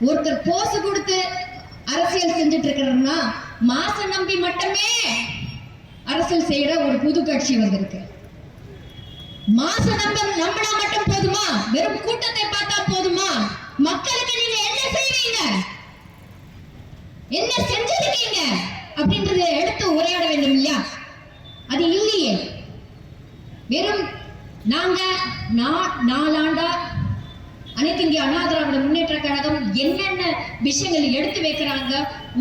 ஒருத்தர் போஸ் கொடுத்து அரசியல் செஞ்சுட்டு இருக்கிறன்னா மாசம் நம்பி மட்டுமே அரசியல் செய்யற ஒரு புது கட்சி வந்திருக்கு. மாசம் நம்பினா மட்டும் போதுமா? வெறும் கூட்டத்தை பார்த்தா போதுமா? மக்களுக்கு நீங்க என்ன செய்வீங்க, என்ன செஞ்சிருக்கீங்க அப்படின்றத எடுத்து உரையாட வேண்டும் இல்லையா? அது இல்லையே. வெறும் நாங்க நாலாண்டா அனைத்து இந்திய அண்ணா திராவிட முன்னேற்ற கழகம் என்னென்ன விஷயங்கள் எடுத்து வைக்கிறாங்க,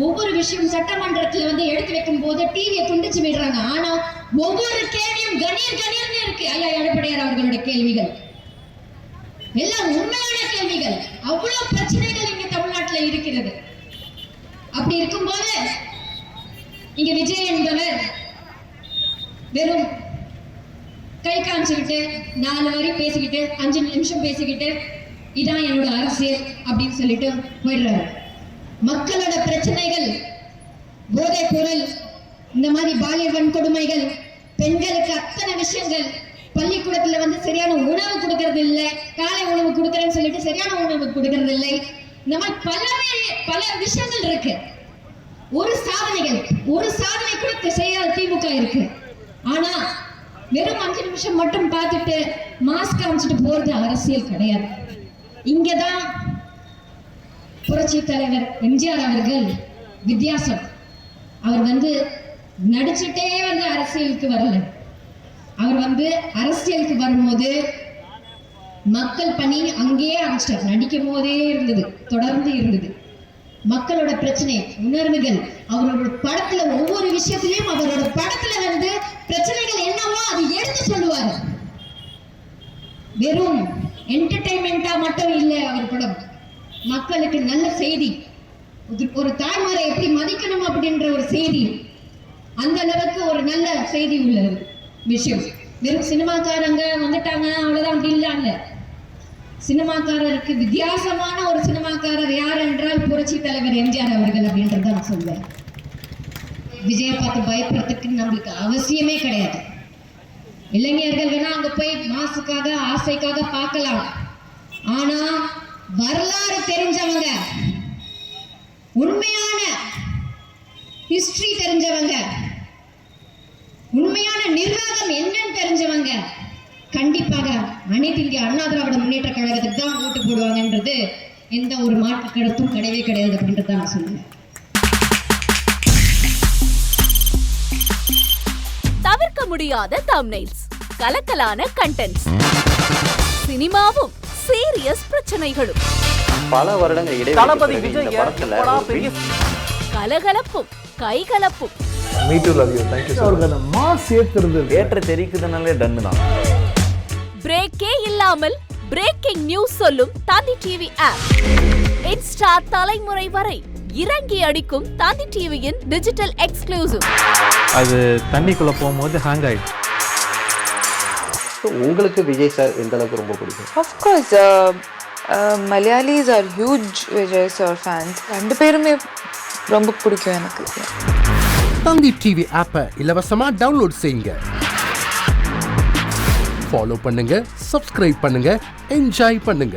ஒவ்வொரு விஷயம் சட்டமன்றத்துல எடுத்து வைக்கும் போது டிவியை துண்டிச்சு விடுறாங்க. ஆனா ஒவ்வொரு கேள்வியும் கணீர்னு இருக்கு. ஐயா எடப்பாடியார் அவர்களுடைய கேள்விகள் எல்லாம் உண்மையான கேள்விகள். அவ்வளவு பிரச்சனைகள் இங்க தமிழ்நாட்டுல இருக்கிறது. அப்படி இருக்கும்போது இங்க விஜய் என்பவர் வெறும் கை காமிச்சுக்கிட்டு 4 வரி பேசிக்கிட்டு 5 நிமிஷம் பேசிக்கிட்டு இதான் என்னோட அரசியல் அப்படின்னு சொல்லிட்டு போயிடுறாரு. மக்களோட பிரச்சனைகள், போதை பொருள், இந்த மாதிரி பாலியல் வன்கொடுமைகள், பெண்களுக்கு அத்தனை விஷயங்கள், பள்ளிக்கூடத்துல சரியான உணவு கொடுக்கறது இல்லை, காலை உணவு கொடுக்கறேன்னு சொல்லிட்டு சரியான உணவு கொடுக்கறது இல்லை. இந்த மாதிரி பல விஷயங்கள் இருக்கு. ஒரு சாதனை கூட செய்யாத திமுக இருக்கு. ஆனா வெறும் 5 நிமிஷம் மட்டும் பார்த்துட்டு மாஸ்க் காமிச்சிட்டு போறது அரசியல் கிடையாது. இங்கதான் புரட்சி தலைவர் எம்ஜிஆர் அவர்கள் வித்தியாசம். அவர் நடிச்சுட்டே அரசியலுக்கு வரல. அவர் அரசியலுக்கு வரும்போது மக்கள் பணி அங்கேயே ஆரம்பிச்சிட்டார். நடிக்கும் போதே இருந்தது, தொடர்ந்து இருந்தது. மக்களோட பிரச்சனை, உணர்வுகள், அவரோட படத்துல ஒவ்வொரு விஷயத்திலையும் அவரோட படத்துல பிரச்சனைகள் என்னவோ அது எடுத்து சொல்லுவாரு. வெறும் என்டர்டைன்மெண்டா மட்டும் இல்லை அவர் படம். மக்களுக்கு நல்ல செய்தி, ஒரு தாய்மாரை எப்படி மதிக்கணும் அப்படின்ற ஒரு செய்தி, அந்த அளவுக்கு ஒரு நல்ல செய்தி உள்ள விஷயம். வெறும் சினிமாக்காரங்க வந்துட்டாங்க அவ்வளவுதான் அப்படி இல்ல. சினிமாக்காரருக்கு வித்தியாசமான ஒரு சினிமாக்காரர் யார் என்றால் புரட்சி தலைவர் எம்ஜிஆர் அவர்கள் அப்படின்றத நான் சொல்வேன். விஜயை பார்த்து பயப்படுறதுக்கு நம்மளுக்கு அவசியமே கிடையாது. இளைஞர்கள் வேணா அங்க போய் மாசுக்காக ஆசைக்காக பார்க்கலாம். ஆனா வரலாறு தெரிஞ்சவங்க, உண்மையான ஹிஸ்டரி தெரிஞ்சவங்க, உண்மையான நிர்வாகம் என்னன்னு தெரிஞ்சவங்க கண்டிப்பாக அனைத்து இந்திய அண்ணா திராவிட முன்னேற்ற கழகத்துக்கு தான் ஓட்டு போடுவாங்கன்றது எந்த ஒரு மாற்று கருத்தும் கிடையவே கிடையாது அப்படின்றத நான் சொல்லுவேன். தவிர்க்க முடியாத தம்ப்நெயில்ஸ், கலக்கலான கண்டென்ட்ஸ், சினிமாவும் சீரியஸ் பிரச்சனைகளும், பல வருடங்கள் இடைவெளி இந்த படத்துல கலகலப்பும் கைகலப்பும். Me too, love you. Thank you so much. அவர்களை மாஸ் ஏத்துறது ஏற்ற தெரிக்குதுனாலே டன்னு தான். பிரேக்கே இல்லாமல் பிரேக்கிங் நியூஸ் சொல்லும் தந்தி டிவி ஆப். இன்ஸ்டா தலைமுறை வரை இறங்கி அடிக்கும் தந்தி டிவியின் டிஜிட்டல் எக்ஸ்க்ளூசிவ். அது தண்ணிக்குள்ள போகும்போது ஹேங் ஆயிடுச்சு. உங்களுக்கு விஜய் சார் எந்த அளவுக்கு ரொம்ப பிடிக்கும்? Of course, Malayalis are huge Vijay sir fans. ரெண்டு பேருமே ரொம்ப பிடிக்கும் எனக்கு. தந்தி டிவி ஆப்பை இலவசமா டவுன்லோட் செய்யுங்க. ஃபாலோ பண்ணுங்க, சப்ஸ்கிரைப் பண்ணுங்க, என்ஜாய் பண்ணுங்க.